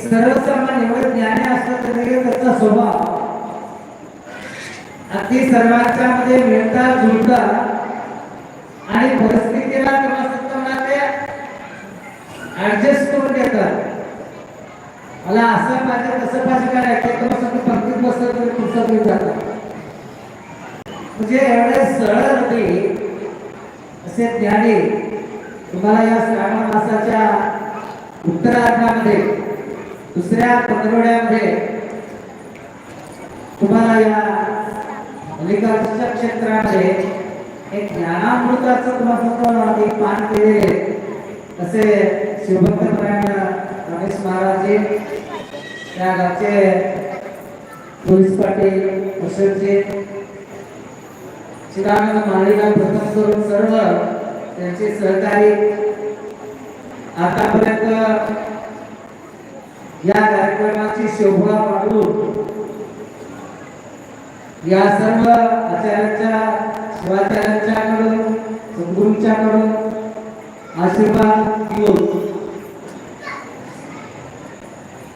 सर्वसामान्य एवढे ज्ञानी असलं तरी त्याचा स्वभाव अगदी सर्वांच्या मध्ये मिळता जुळता आणि परिस्थितीला किंवा सत्ताला ते ऍडजस्ट करून घेतात. मला असं पाहिजे तसं पाहिजे काय ते तुम्हाला सगळं पंक्तीत बसलं तरी पुढचं घेऊन जातात. म्हणजे एवढे सरळ होते असे ज्ञानी तुम्हाला या श्रावण मासाच्या उत्तरार्धामध्ये दुसऱ्या पंधरवड्यामध्ये तुम्हाला या मल्लिकार्जुनच्या क्षेत्रामध्ये एक ज्ञानामृताचं तुम्हाला एक पान केलेले असे शिवभक्तपरायण रमेश महाराज त्या गावचे पोलीस पाटील अशोकजी चिदानंद माळीला प्रथम करून सर्व त्यांचे सहकारी आतापर्यंत या कार्यक्रमाची शोभा वाढवून या सर्व आचार्यांच्या शिवाचार्यांच्याकडून सद्गुरूंच्याकडून आशीर्वाद घेऊन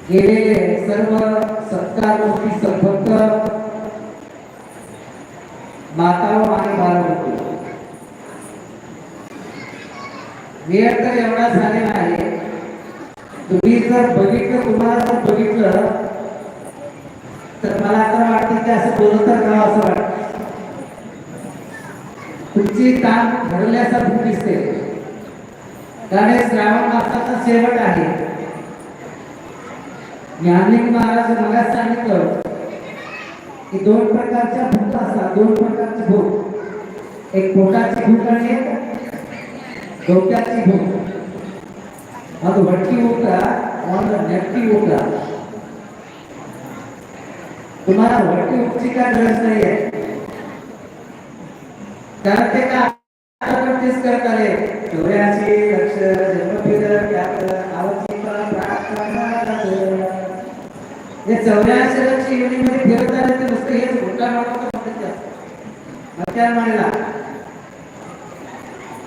गेलेले सर्व सत्कारमूर्ती सद्भक्त माता आणि बालमूर्ती वेळ तर एवढा झालेला आहे. तुम्ही जर बघितलं तुम्हाला जर बघितलं तर मला तर वाटतं की असं बोलत तर राहावं असं वाटतं. तुमची ताण घडल्यासारखी दिसते कारण हे श्रावण मासाचा शेवट आहे. ज्ञानलिंग महाराज मला सांगितलं की दोन प्रकारच्या भूक असतात, दोन प्रकारची भूक, एक पोटाची भूक आणि एक डोक्याची भूक. ಅದು ಹೊಟ್ಟಿ ಊಟ ಒಂದು ನೆಟ್ಟಿ ಊಟ. तुम्हाला ಹೊಟ್ಟಿ ऊपची काय गरज नाहीये कारण ते का आपण तेच करत आले. 84 लक्ष जन्मफिर आवाची प्रार्थना हे 84 लक्ष योनीमध्ये फिरत आले ते नुसतं हेच घोटा मारत मांडला.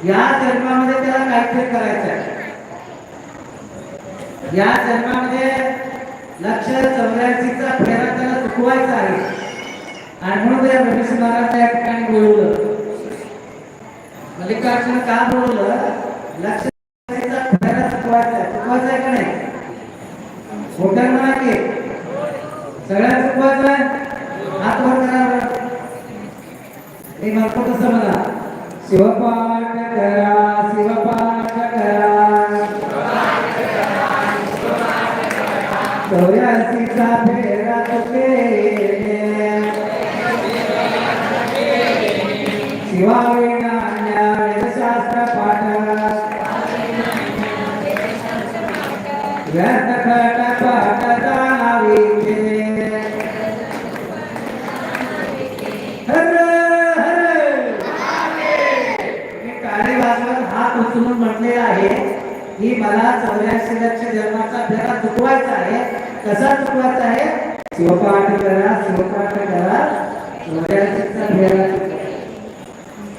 या जन्मामध्ये त्याला काहीतरी करायचं आहे. या जन्मामध्ये लक्ष 84चा फेरा त्याला चुकवायचा आहे आणि म्हणून त्या रमेश महाराज या ठिकाणी बोलवलं. मल्लिकार्जुन का बोलवलं? लक्ष 84चा फेरा चुकवायचा आहे. चुकवायचा आहे का नाही? मोठ्या म्हणा की सगळ्या चुकवायचं आहे. हात वर करा. हे म्हणतो कसं म्हणा, शिवपाठ करा शिवपाठ करा 84चा फेरा चुकले शिवाविना वेदशास्त्र पाठ व्यर्थ खट पाठ जाणावी हात उचलून म्हटले आहे की मला 84 लक्ष जन्माचा फेरा चुकवायचा आहे. कसा चुकवायचा आहे? शिवपाठ करा शिवपाठ करा 84चा फेरा.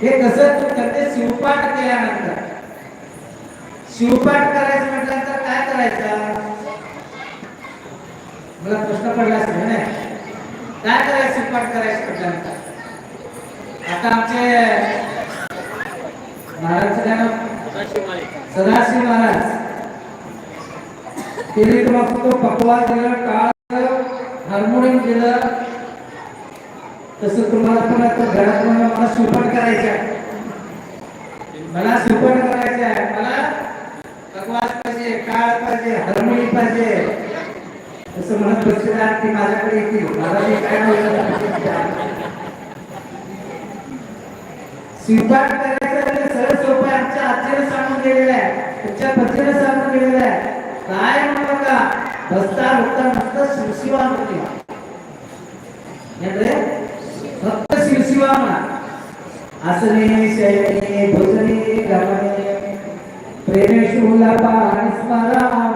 हे कसं करते? शिवपाठ केल्यानंतर शिवपाठ करायचं म्हटल्यानंतर काय करायचं? मला प्रश्न पडला असेल ना काय करायचं शिवपाठ करायचं म्हटल्यानंतर. आता आमचे महाराजचं नाव सदाशिव महाराज त्यांनी तुम्हाला तो पकवान दिलं, टाळ हार्मोनियम दिलं. तसं तुम्हाला पण आता घरात मला शिवपाठ करायचं आहे. मला शिवपाठ करायचं आहे. मला पकवान पाहिजे, टाळ पाहिजे, हार्मोनियम पाहिजे. तसं म्हणत बसलेला की माझ्याकडे येतील. मला काय शिवपाठ करायचं सरळ सोपं आमच्या आजीने सांगून गेलेलं आहे, तुमच्या पतीने सांगून गेलेलं आहे. काय म्हणू नका, बसता उठता नुसतं शिवशिवा म्हणते. फक्त शिवशिवा म्हणा. आसने शयने भोजने गमने प्रेमेषु लपानि स्मरामः.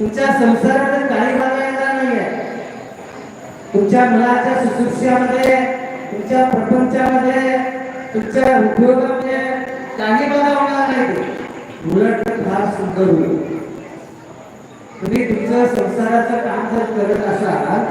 तुमच्या संसारात काही बघायला नाहीये. तुमच्या मुलाच्या सुश्रूषामध्ये, तुमच्या प्रपंचामध्ये, तुमच्या उद्योगामध्ये काही बघा होणार नाही. उलट फार सुंदर होईल. तुम्ही तुमचं संसाराचं काम जर करत असाल